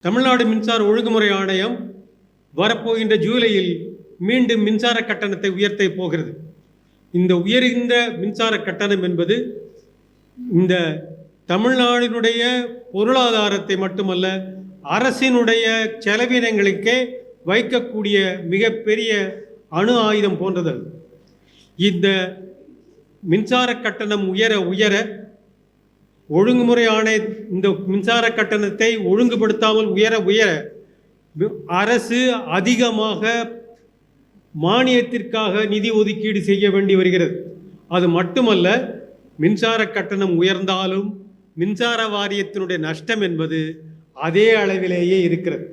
தமிழ்நாடு மின்சார ஒழுங்குமுறை ஆணையம் வரப்போகின்ற ஜூலையில் மீண்டும் மின்சார கட்டணத்தை உயர்த்த போகிறது. இந்த உயர்ந்த மின்சார கட்டணம் என்பது இந்த தமிழ்நாட்டினுடைய பொருளாதாரத்தை மட்டுமல்ல, அரசினுடைய செலவினங்களுக்கே வைக்கக்கூடிய மிகப்பெரிய அணு ஆயுதம் போன்றது. இந்த மின்சார கட்டணம் உயர உயர ஒழுங்குமுறை ஆணைய இந்த மின்சார கட்டணத்தை ஒழுங்குபடுத்தாமல் உயர உயர அரசு அதிகமாக மானியத்திற்காக நிதி ஒதுக்கீடு செய்ய வேண்டி வருகிறது. அது மட்டுமல்ல, மின்சார கட்டணம் உயர்ந்தாலும் மின்சார வாரியத்தினுடைய நஷ்டம் என்பது அதே அளவிலேயே இருக்கிறது.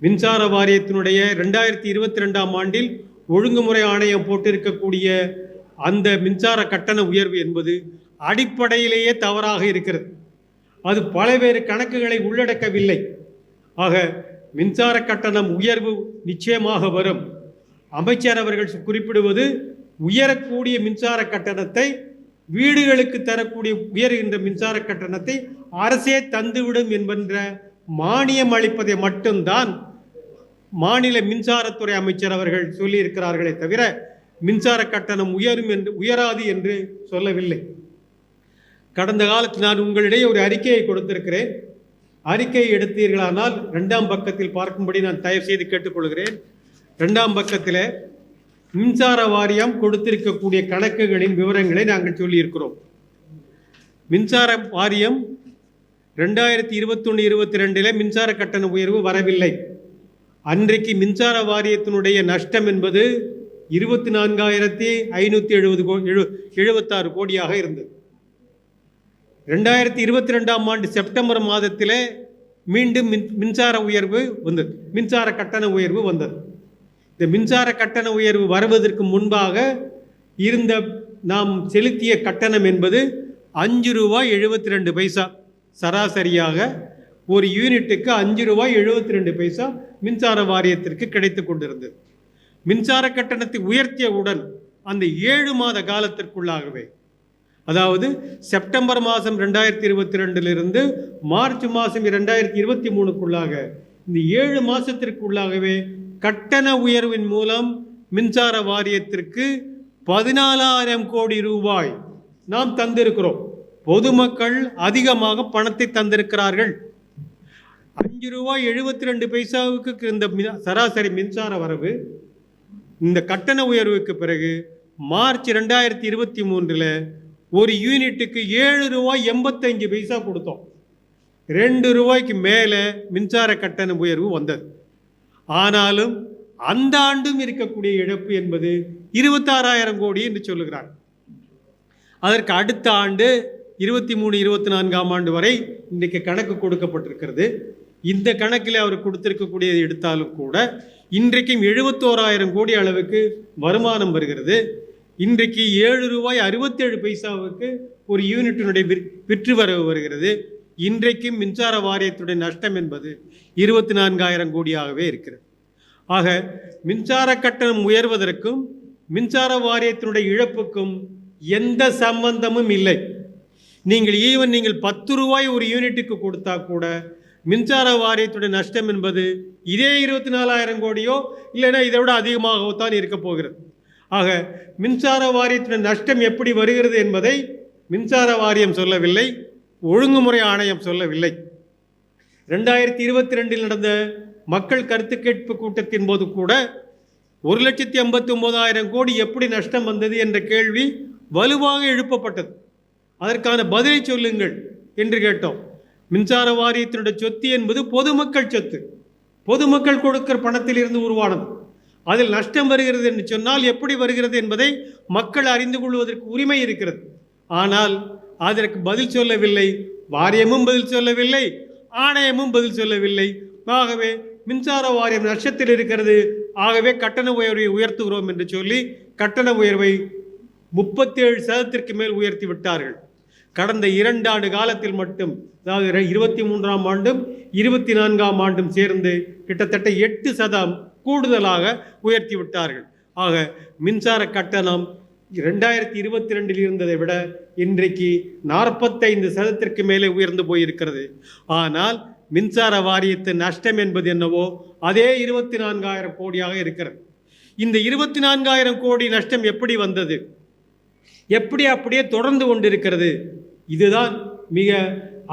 மின்சார வாரியத்தினுடைய 2022ஆம் ஆண்டில் ஒழுங்குமுறை ஆணையம் போட்டிருக்கக்கூடிய அந்த மின்சார கட்டண உயர்வு என்பது அடிப்படையிலேயே தவறாக இருக்கிறது. அது பல்வேறு கணக்குகளை உள்ளடக்கவில்லை. ஆக மின்சார கட்டணம் உயர்வு நிச்சயமாக வரும். அமைச்சர் அவர்கள் குறிப்பிடுவது உயரக்கூடிய மின்சார கட்டணத்தை, வீடுகளுக்கு தரக்கூடிய உயர்கின்ற மின்சார கட்டணத்தை அரசே தந்துவிடும் என்கின்ற மானியம் அளிப்பதை மட்டும்தான் மாநில மின்சாரத்துறை அமைச்சர் அவர்கள் சொல்லியிருக்கிறார்களே தவிர மின்சார கட்டணம் உயராது என்று சொல்லவில்லை. கடந்த காலத்தில் நான் உங்களிடையே ஒரு அறிக்கையை கொடுத்திருக்கிறேன். அறிக்கையை எடுத்தீர்களானால் 2ஆம் பக்கத்தில் பார்க்கும்படி நான் தயவு செய்து கேட்டுக்கொள்கிறேன். 2ஆம் பக்கத்தில் மின்சார வாரியம் கொடுத்திருக்கக்கூடிய கணக்குகளின் விவரங்களை நாங்கள் சொல்லியிருக்கிறோம். மின்சார வாரியம் 2021-22 மின்சார கட்டண உயர்வு வரவில்லை. அன்றைக்கு மின்சார வாரியத்தினுடைய நஷ்டம் என்பது 24,576 கோடியாக இருந்தது. 2022ஆம் ஆண்டு செப்டம்பர் மாதத்தில் மீண்டும் மின்சார உயர்வு வந்தது, மின்சார கட்டண உயர்வு வந்தது. இந்த மின்சார கட்டண உயர்வு வருவதற்கு முன்பாக இருந்த நாம் செலுத்திய கட்டணம் என்பது ₹5.72. சராசரியாக ஒரு யூனிட்டுக்கு ₹5.72 மின்சார வாரியத்திற்கு கிடைத்து கொண்டிருந்தது. மின்சார கட்டணத்தை உயர்த்தியவுடன் அந்த 7 மாத காலத்திற்குள்ளாகவே, அதாவது செப்டம்பர் மாதம் 2022 மார்ச் மாதம் 2023க்குள்ளாக, இந்த 7 மாதத்திற்குள்ளாகவே கட்டண உயர்வின் மூலம் மின்சார வாரியத்திற்கு 14,000 கோடி ரூபாய் நாம் தந்திருக்கிறோம். பொதுமக்கள் அதிகமாக பணத்தை தந்திருக்கிறார்கள். ₹5.72 இந்த சராசரி மின்சார வரவு இந்த கட்டண உயர்வுக்கு பிறகு மார்ச் 2023 ஒரு யூனிட்டுக்கு ₹7.85 கொடுத்தோம். ₹2 மேலே மின்சார கட்டண உயர்வு வந்தது. ஆனாலும் அந்த ஆண்டும் இருக்கக்கூடிய இழப்பு என்பது 26,000 கோடி என்று சொல்லுகிறார். அதற்கு அடுத்த ஆண்டு 23-24ஆம் ஆண்டு வரை இன்றைக்கு கணக்கு கொடுக்கப்பட்டிருக்கிறது. இந்த கணக்கில் அவர் கொடுத்திருக்கக்கூடியதை எடுத்தாலும் கூட இன்றைக்கும் 71,000 கோடி அளவுக்கு வருமானம் வருகிறது. இன்றைக்கு ₹7.67 ஒரு யூனிட்டினுடைய விற்று வரவு வருகிறது. இன்றைக்கும் மின்சார வாரியத்துடைய நஷ்டம் என்பது 24,000 கோடியாகவே இருக்கிறது. ஆக மின்சார கட்டணம் உயர்வதற்கும் மின்சார வாரியத்தினுடைய இழப்புக்கும் எந்த சம்பந்தமும் இல்லை. நீங்கள் ₹10 ஒரு யூனிட்டுக்கு கொடுத்தா கூட மின்சார வாரியத்துடைய நஷ்டம் என்பது இதே 24,000 கோடியோ இல்லைன்னா இதை விட அதிகமாகத்தான் இருக்க போகிறது. ஆக மின்சார வாரியத்துடைய நஷ்டம் எப்படி வருகிறது என்பதை மின்சார வாரியம் சொல்லவில்லை, ஒழுங்குமுறை ஆணையம் சொல்லவில்லை. 2022 நடந்த மக்கள் கருத்து கேட்பு கூட்டத்தின் போது கூட 1,89,000 கோடி எப்படி நஷ்டம் வந்தது என்ற கேள்வி வலுவாக எழுப்பப்பட்டது. அதற்கான பதிலை சொல்லுங்கள் என்று கேட்டோம். மின்சார வாரியத்தினுடைய சொத்து என்பது பொதுமக்கள் சொத்து, பொதுமக்கள் கொடுக்கிற பணத்தில் இருந்து உருவானது. அதில் நஷ்டம் வருகிறது என்று சொன்னால் எப்படி வருகிறது என்பதை மக்கள் அறிந்து கொள்வதற்கு உரிமை இருக்கிறது. ஆனால் அதற்கு பதில் சொல்லவில்லை, வாரியமும் பதில் சொல்லவில்லை, ஆணையமும் பதில் சொல்லவில்லை. ஆகவே மின்சார வாரியம் நஷ்டத்தில் இருக்கிறது, ஆகவே கட்டண உயர்வை உயர்த்துகிறோம் என்று சொல்லி கட்டண உயர்வை 37% மேல் உயர்த்தி விட்டார்கள். கடந்த 2 ஆண்டு காலத்தில் மட்டும், அதாவது 23ஆம் ஆண்டும் 24ஆம் ஆண்டும் சேர்ந்து கிட்டத்தட்ட 8% கூடுதலாக உயர்த்தி விட்டார்கள். ஆக மின்சார கட்டணம் 2022 இருந்ததை விட இன்றைக்கு 45% மேலே உயர்ந்து போயிருக்கிறது. ஆனால் மின்சார வாரியத்து நஷ்டம் என்பது என்னவோ அதே 24,000 கோடியாக இருக்கிறது. இந்த 24,000 கோடி நஷ்டம் எப்படி வந்தது, எப்படி அப்படியே தொடர்ந்து கொண்டிருக்கிறது? இதுதான் மிக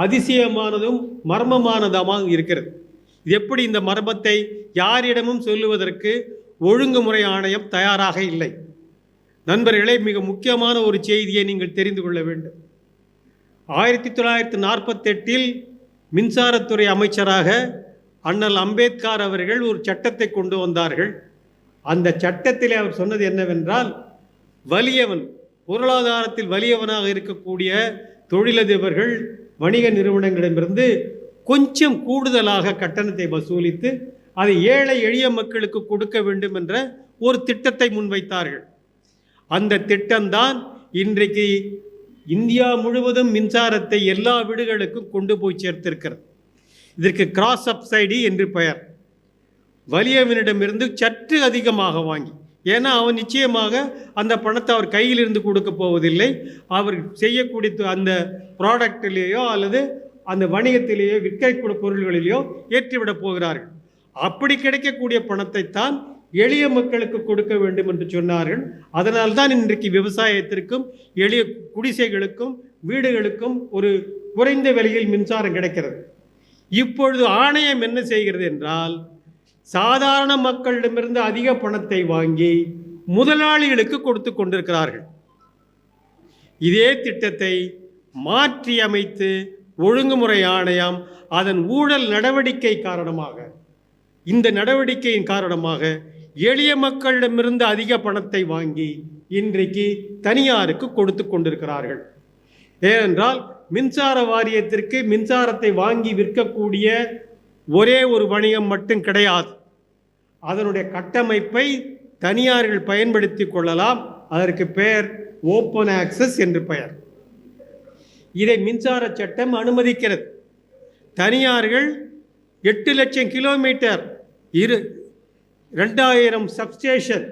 அதிசயமானதும் மர்மமானதுமாக இருக்கிறது. இது எப்படி இந்த மர்மத்தை யாரிடமும் சொல்லுவதற்கு ஒழுங்குமுறை ஆணையம் தயாராக இல்லை. நண்பர்களே, மிக முக்கியமான ஒரு செய்தியை நீங்கள் தெரிந்து கொள்ள வேண்டும். 1948 மின்சாரத்துறை அமைச்சராக அண்ணல் அம்பேத்கர் அவர்கள் ஒரு சட்டத்தை கொண்டு வந்தார்கள். அந்த சட்டத்தில் அவர் சொன்னது என்னவென்றால், வலியவன், பொருளாதாரத்தில் வலியவனாக இருக்கக்கூடிய தொழிலதிபர்கள் வணிக நிறுவனங்களிடமிருந்து கொஞ்சம் கூடுதலாக கட்டணத்தை வசூலித்து அதை ஏழை எளிய மக்களுக்கு கொடுக்க வேண்டும் என்ற ஒரு திட்டத்தை முன்வைத்தார்கள். அந்த திட்டம்தான் இன்றைக்கு இந்தியா முழுவதும் மின்சாரத்தை எல்லா வீடுகளுக்கும் கொண்டு போய் சேர்த்திருக்கிறது. இதற்கு கிராஸ் சப்சைடி என்று பெயர். வலியவனிடமிருந்து சற்று அதிகமாக வாங்கி, ஏன்னா அவன் நிச்சயமாக அந்த பணத்தை அவர் கையிலிருந்து கொடுக்க போவதில்லை. அவர் செய்யக்கூடிய அந்த ப்ராடக்டிலேயோ அல்லது அந்த வணிகத்திலேயோ விற்கக்கூடிய பொருள்களிலேயோ ஏற்றிவிடப் போகிறார்கள். அப்படி கிடைக்கக்கூடிய பணத்தை தான் எளிய மக்களுக்கு கொடுக்க வேண்டும் என்று சொன்னார்கள். அதனால்தான் இன்றைக்கு விவசாயத்திற்கும் எளிய குடிசைகளுக்கும் வீடுகளுக்கும் ஒரு குறைந்த விலையில் மின்சாரம் கிடைக்கிறது. இப்பொழுது ஆணையம் என்ன செய்கிறது என்றால், சாதாரண மக்களிடமிருந்து அதிக பணத்தை வாங்கி முதலாளிகளுக்கு கொடுத்து கொண்டிருக்கிறார்கள். இதே திட்டத்தை மாற்றி அமைத்து ஒழுங்குமுறை ஆணையம் அதன் ஊழல் நடவடிக்கை காரணமாக, இந்த நடவடிக்கையின் காரணமாக எளிய மக்களிடமிருந்து அதிக பணத்தை வாங்கி இன்றைக்கு தனியாருக்கு கொடுத்து கொண்டிருக்கிறார்கள். ஏனென்றால் மின்சார வாரியத்திற்கு மின்சாரத்தை வாங்கி விற்கக்கூடிய ஒரே ஒரு வணிகம் மட்டும் கிடையாது. அதனுடைய கட்டமைப்பை தனியார்கள் பயன்படுத்தி கொள்ளலாம். அதற்கு பெயர் ஓப்பன் ஆக்சஸ் என்று பெயர். இதை மின்சார சட்டம் அனுமதிக்கிறது. தனியார்கள் 8 லட்சம் கிலோமீட்டர் 2000 சப்ஸ்டேஷன்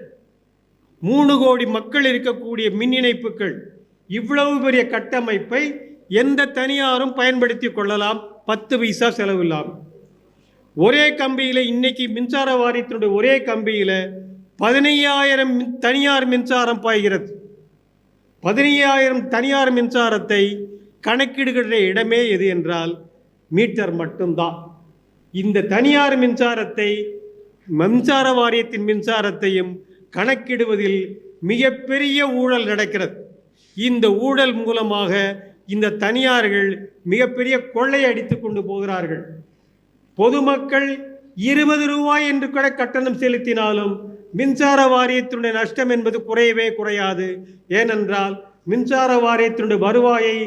3 கோடி மக்கள் இருக்கக்கூடிய மின் இணைப்புகள், இவ்வளவு பெரிய கட்டமைப்பை எந்த தனியாரும் பயன்படுத்தி கொள்ளலாம், 10 பைசா செலவில்லாமல். ஒரே கம்பியில் இன்னைக்கு மின்சார வாரியத்தினுடைய ஒரே கம்பியில் 15,000 தனியார் மின்சாரம் பாய்கிறது. 15,000 தனியார் மின்சாரத்தை கணக்கிடுகிற இடமே எது என்றால் மீட்டர் மட்டும்தான். இந்த தனியார் மின்சாரத்தை மின்சார வாரியத்தின் மின்சாரத்தையும் கணக்கிடுவதில் மிகப்பெரிய ஊழல் நடக்கிறது. இந்த ஊழல் மூலமாக இந்த தனியார்கள் மிகப்பெரிய கொள்ளை அடித்து கொண்டு போகிறார்கள். பொதுமக்கள் 20 ரூபாய் என்று கூட கட்டணம் செலுத்தினாலும் மின்சார வாரியத்தினுடைய நஷ்டம் என்பது குறையவே குறையாது. ஏனென்றால் மின்சார வாரியத்தினுடைய வருவாயை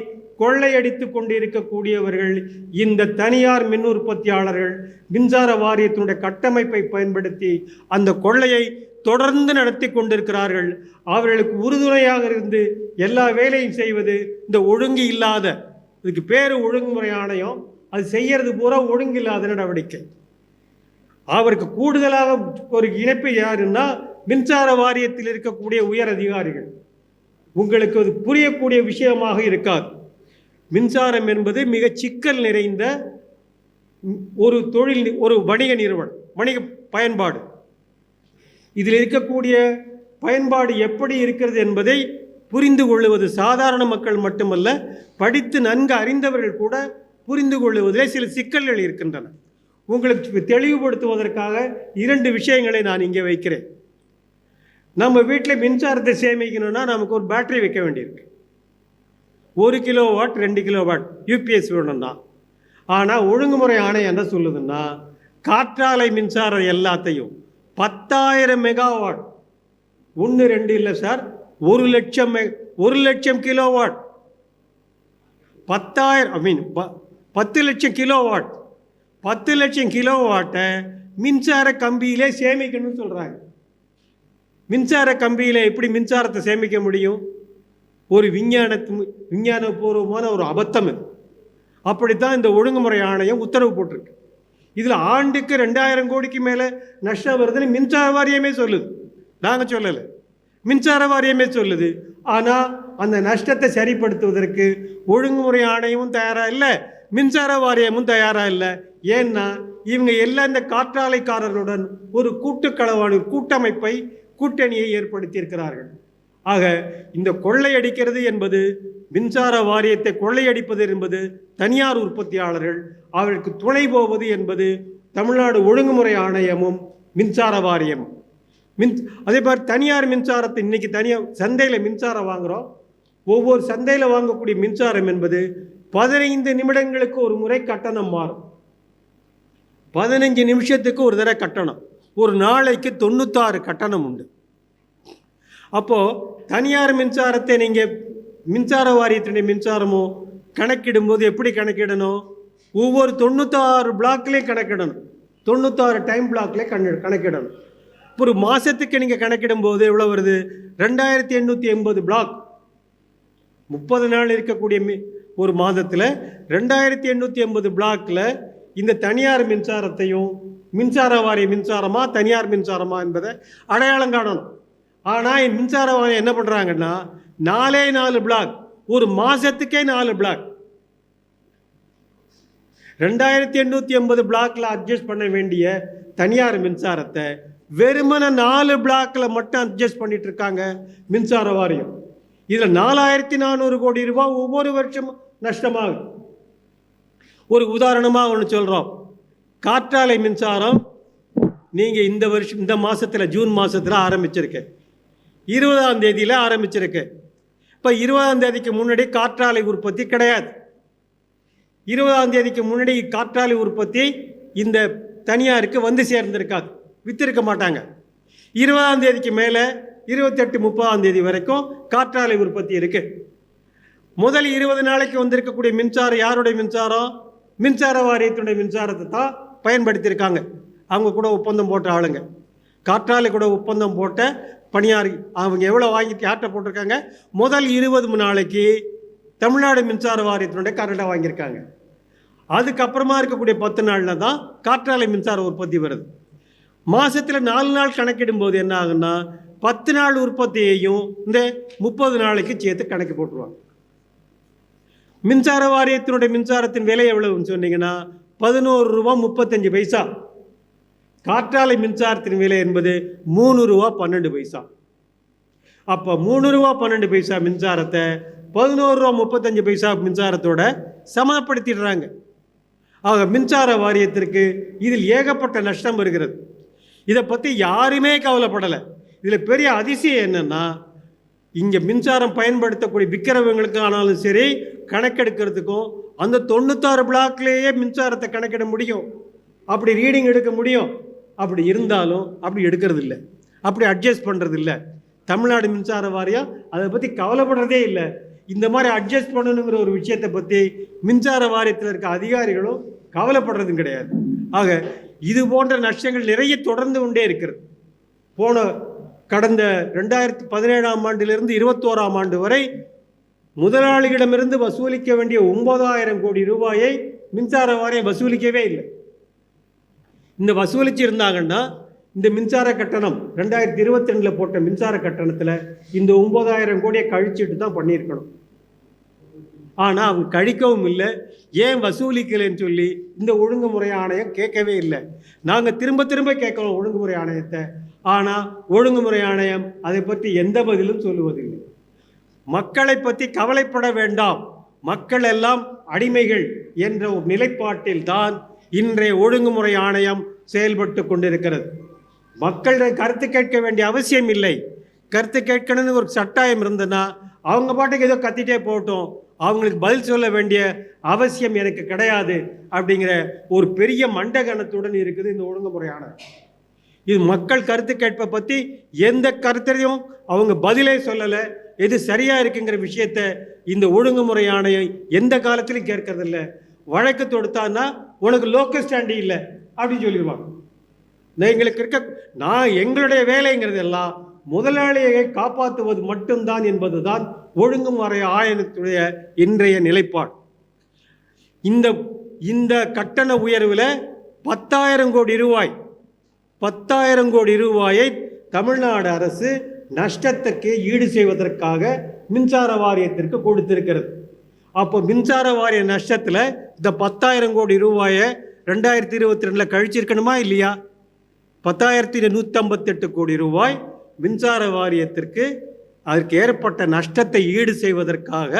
கொள்ளையடித்து கொண்டு இருக்கக்கூடியவர்கள் இந்த தனியார் மின் உற்பத்தியாளர்கள் மின்சார வாரியத்தினுடைய கட்டமைப்பை பயன்படுத்தி அந்த கொள்ளையை தொடர்ந்து நடத்தி கொண்டிருக்கிறார்கள். அவர்களுக்கு உறுதுணையாக இருந்து எல்லா வேலையும் செய்வது இந்த ஒழுங்கு இல்லாத, இதுக்கு பேர் ஒழுங்குமுறை ஆணையம், அது செய்யறது பூரா ஒழுங்கில்லாத நடவடிக்கை. அவருக்கு கூடுதலாக ஒரு இணைப்பு யாருன்னா மின்சார வாரியத்தில் இருக்கக்கூடிய உயர் அதிகாரிகள். உங்களுக்கு அது புரியக்கூடிய விஷயமாக இருக்காது. மின்சாரம் என்பது மிக சிக்கல் நிறைந்த ஒரு தொழில், ஒரு வணிக நிறுவனம், வணிக பயன்பாடு. இதில் இருக்கக்கூடிய பயன்பாடு எப்படி இருக்கிறது என்பதை புரிந்து கொள்வது சாதாரண மக்கள் மட்டுமல்ல, படித்து நன்கு அறிந்தவர்கள் கூட புரிந்து கொள்வதிலே சில சிக்கல்கள் இருக்கின்றன. உங்களுக்கு தெளிவுபடுத்துவதற்காக 2 விஷயங்களை நான் இங்கே வைக்கிறேன். நம்ம வீட்டில் மின்சாரத்தை சேமிக்கணும்னா நமக்கு ஒரு பேட்டரி வைக்க வேண்டியிருக்கு. 1 கிலோவாட் 2 கிலோவாட் யூபிஎஸ் வேணும்னா. ஆனால் ஒழுங்குமுறை ஆணையம் என்ன சொல்லுதுன்னா, காற்றாலை மின்சாரம் எல்லாத்தையும் 10,000 மெகாவாட், 1 2 இல்லை சார், 1 லட்சம் கிலோவாட், 10 லட்சம் கிலோவாட், 10 லட்சம் கிலோவாட்டை மின்சார கம்பியிலே சேமிக்கணும்னு சொல்கிறாங்க. மின்சார கம்பியில் எப்படி மின்சாரத்தை சேமிக்க முடியும்? ஒரு விஞ்ஞானபூர்வமான ஒரு அபத்தம் இது. அப்படித்தான் இந்த ஒழுங்குமுறை ஆணையம் உத்தரவு போட்டிருக்கு. இதில் ஆண்டுக்கு 2,000 கோடிக்கு மேலே நஷ்டம் வருதுன்னு மின்சார வாரியமே சொல்லுது. நாங்கள் சொல்லலை, மின்சார வாரியமே சொல்லுது. ஆனால் அந்த நஷ்டத்தை சரிப்படுத்துவதற்கு ஒழுங்குமுறை ஆணையமும் தயாராக இல்லை, மின்சார வாரியமும் தயாராக இல்லை. ஏன்னா இவங்க எல்லாம் இந்த காற்றாலைக்காரர்களுடன் ஒரு கூட்டமைப்பை கூட்டணியை ஏற்படுத்தியிருக்கிறார்கள். ஆக இந்த கொள்ளையடிக்கிறது என்பது, மின்சார வாரியத்தை கொள்ளையடிப்பது என்பது தனியார் உற்பத்தியாளர்கள், அவர்களுக்கு துணை போவது என்பது தமிழ்நாடு ஒழுங்குமுறை ஆணையமும் மின்சார வாரியமும். அதே மாதிரி தனியார் மின்சாரத்தை இன்னைக்கு தனியார் சந்தையில் மின்சாரம் வாங்குகிறோம். ஒவ்வொரு சந்தையில் வாங்கக்கூடிய மின்சாரம் என்பது 15 நிமிடங்களுக்கு ஒரு முறை கட்டணம் மாறும். 15 நிமிஷத்துக்கு ஒரு தடவை கட்டணம். ஒரு நாளைக்கு 96 கட்டணம் உண்டு. அப்போது தனியார் மின்சாரத்தை நீங்கள் மின்சார வாரியத்தினுடைய மின்சாரமோ கணக்கிடும்போது எப்படி கணக்கிடணும்? ஒவ்வொரு 96 பிளாக்லேயும் கணக்கிடணும். 96 டைம் பிளாக்லேயே கணக்கிடணும். ஒரு மாதத்துக்கு நீங்கள் கணக்கிடும்போது எவ்வளோ வருது? 2880 பிளாக். 30 நாள் இருக்கக்கூடிய ஒரு மாதத்தில் 2880 பிளாக்கில் இந்த தனியார் மின்சாரத்தையும் மின்சார வாரிய மின்சாரமா தனியார் மின்சாரமா என்பதை அடையாளம் காணணும். ஆனால் மின்சார வாரியம் என்ன பண்ணுறாங்கன்னா 4 பிளாக், ஒரு மாதத்துக்கே 4 பிளாக். 2880 பிளாக்கில் அட்ஜஸ்ட் பண்ண வேண்டிய தனியார் மின்சாரத்தை வெறுமன 4 பிளாக்கில் மட்டும் அட்ஜஸ்ட் பண்ணிட்டு இருக்காங்க மின்சார வாரியம். இதில் 4400 கோடி ரூபாய் ஒவ்வொரு வருஷமும் நஷ்டமாகும். ஒரு உதாரணமாக ஒன்று சொல்கிறோம். காற்றாலை மின்சாரம் நீங்கள் இந்த மாதத்தில் ஜூன் மாதத்தில் ஆரம்பிச்சிருக்கு. 20ஆம் தேதியில் ஆரம்பிச்சிருக்கு. இப்போ 20ஆம் தேதிக்கு முன்னாடி காற்றாலை உற்பத்தி கிடையாது. 20ஆம் தேதிக்கு முன்னாடி காற்றாலை உற்பத்தி இந்த தனியாருக்கு வந்து சேர்ந்திருக்காது, வித்திருக்க மாட்டாங்க. 20ஆம் தேதிக்கு மேலே 28, 30ஆம் தேதி வரைக்கும் காற்றாலை உற்பத்தி இருக்குது. முதல் 20 நாளைக்கு வந்திருக்கக்கூடிய மின்சாரம் யாருடைய மின்சாரம்? மின்சார வாரியத்தினுடைய மின்சாரத்தை தான் பயன்படுத்தியிருக்காங்க. அவங்க கூட ஒப்பந்தம் போட்ட ஆளுங்க, காற்றாலை கூட ஒப்பந்தம் போட்ட பணியாரி. அவங்க எவ்வளோ வாங்கிட்டு யார்கிட்ட போட்டிருக்காங்க? முதல் 20 நாளைக்கு தமிழ்நாடு மின்சார வாரியத்தினுடைய கரண்டை வாங்கியிருக்காங்க. அதுக்கப்புறமா இருக்கக்கூடிய 10 நாளில் தான் காற்றாலை மின்சார உற்பத்தி வருது. மாதத்தில் 4 நாள் கணக்கிடும்போது என்ன ஆகுன்னா 10 நாள் உற்பத்தியையும் இந்த 30 நாளைக்கு சேர்த்து கணக்கு போட்டுருவாங்க. மின்சார வாரியத்தினுடைய மின்சாரத்தின் விலை எவ்வளவுன்னு சொன்னீங்கன்னா 11 ரூபா 35 பைசா. காற்றாலை மின்சாரத்தின் விலை என்பது 3 ரூபா 12 பைசா. அப்போ 3 ரூபா 12 பைசா மின்சாரத்தை 11 ரூபா 35 பைசா மின்சாரத்தோட சமப்படுத்திடுறாங்க. ஆக மின்சார வாரியத்திற்கு இதில் ஏகப்பட்ட நஷ்டம் வருகிறது. இதை பற்றி யாருமே கவலைப்படலை. இதில் பெரிய அதிசயம் என்னென்னா, இங்கே மின்சாரம் பயன்படுத்தக்கூடிய விற்கிறவங்களுக்கு ஆனாலும் சரி, கணக்கெடுக்கிறதுக்கும் அந்த 96 பிளாக்லேயே மின்சாரத்தை கணக்கிட முடியும், அப்படி ரீடிங் எடுக்க முடியும். அப்படி இருந்தாலும் அப்படி எடுக்கிறது இல்லை, அப்படி அட்ஜஸ்ட் பண்ணுறது இல்லை. தமிழ்நாடு மின்சார வாரியம் அதை பற்றி கவலைப்படுறதே இல்லை. இந்த மாதிரி அட்ஜஸ்ட் பண்ணணுங்கிற ஒரு விஷயத்தை பற்றி மின்சார வாரியத்தில் இருக்க அதிகாரிகளும் கவலைப்படுறதும் கிடையாது. ஆக இது போன்ற நஷ்டங்கள் நிறைய தொடர்ந்து கொண்டே இருக்கிறது. கடந்த 2017ஆம் ஆண்டிலிருந்து 21ஆம் ஆண்டு வரை முதலாளிகளிடமிருந்து வசூலிக்க வேண்டிய 9000 கோடி ரூபாயை மின்சார வாரியம் வசூலிக்கவே இல்லை. இந்த வசூலிச்சு இருந்தாங்கன்னா இந்த மின்சார கட்டணம் 2022 போட்ட மின்சார கட்டணத்தில் இந்த 9000 கோடியை கழிச்சிட்டு தான் பண்ணியிருக்கணும். ஆனால் அவங்க கழிக்கவும் இல்லை. ஏன் வசூலிக்கலைன்னு சொல்லி இந்த ஒழுங்குமுறை ஆணையம் கேட்கவே இல்லை. நாங்கள் திரும்ப திரும்ப கேட்குறோம் ஒழுங்குமுறை ஆணையத்தை. ஆனால் ஒழுங்குமுறை ஆணையம் அதை பற்றி எந்த பதிலும் சொல்லுவதில்லை. மக்களை பற்றி கவலைப்பட வேண்டாம், மக்கள் எல்லாம் அடிமைகள் என்ற ஒரு நிலைப்பாட்டில் தான் இன்றைய ஒழுங்குமுறை ஆணையம் செயல்பட்டு கொண்டிருக்கிறது. மக்களிடம் கருத்து கேட்க வேண்டிய அவசியம் இல்லை. கருத்து கேட்கணும்னு ஒரு சட்டாயம் இருந்ததுன்னா அவங்க பாட்டுக்கு ஏதோ கத்திட்டே போட்டோம், அவங்களுக்கு பதில் சொல்ல வேண்டிய அவசியம் எனக்கு கிடையாது அப்படிங்கிற ஒரு பெரிய மண்டகணத்துடன் இருக்குது இந்த ஒழுங்குமுறை ஆணையம். இது மக்கள் கருத்து கேட்பை பற்றி எந்த கருத்தையும் அவங்க பதிலே சொல்லலை. எது சரியாக இருக்குங்கிற விஷயத்தை இந்த ஒழுங்குமுறை ஆணையம் எந்த காலத்திலையும் கேட்கறதில்ல. வழக்கு தொடுத்தான்னா உனக்கு லோக்கல் ஸ்டாண்டி இல்லை அப்படின்னு சொல்லிடுவாங்க. எங்களுடைய வேலைங்கிறது எல்லாம் முதலாளியை காப்பாற்றுவது மட்டும்தான் என்பதுதான் ஒழுங்குமுறை ஆணையத்துடைய இன்றைய நிலைப்பாடு. இந்த கட்டண உயர்வில் 10,000 கோடி ரூபாய் 10,000 கோடி ரூபாயை தமிழ்நாடு அரசு நஷ்டத்துக்கு ஈடு செய்வதற்காக மின்சார வாரியத்திற்கு கொடுத்திருக்கிறது. அப்போ மின்சார வாரிய நஷ்டத்தில் இந்த 10,000 கோடி ரூபாயை 2022 கழிச்சிருக்கணுமா இல்லையா? 10,158 கோடி ரூபாய் மின்சார வாரியத்திற்கு அதற்கு ஏற்பட்ட நஷ்டத்தை ஈடு செய்வதற்காக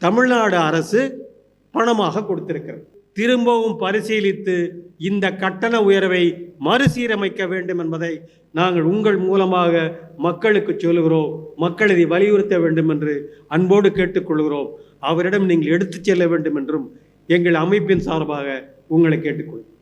தமிழ்நாடு அரசு பணமாக கொடுத்திருக்கிறது. திரும்பவும் பரிசீலித்து இந்த கட்டண உயர்வை மறுசீரமைக்க வேண்டும் என்பதை நாங்கள் உங்கள் மூலமாக மக்களுக்கு சொல்லுகிறோம். மக்கள் இதை வலியுறுத்த வேண்டும் என்று அன்போடு கேட்டுக்கொள்கிறோம். அவரிடம் நீங்கள் எடுத்துச் செல்ல வேண்டும் என்றும் எங்கள் அமைப்பின் சார்பாக உங்களை கேட்டுக்கொள்கிறோம்.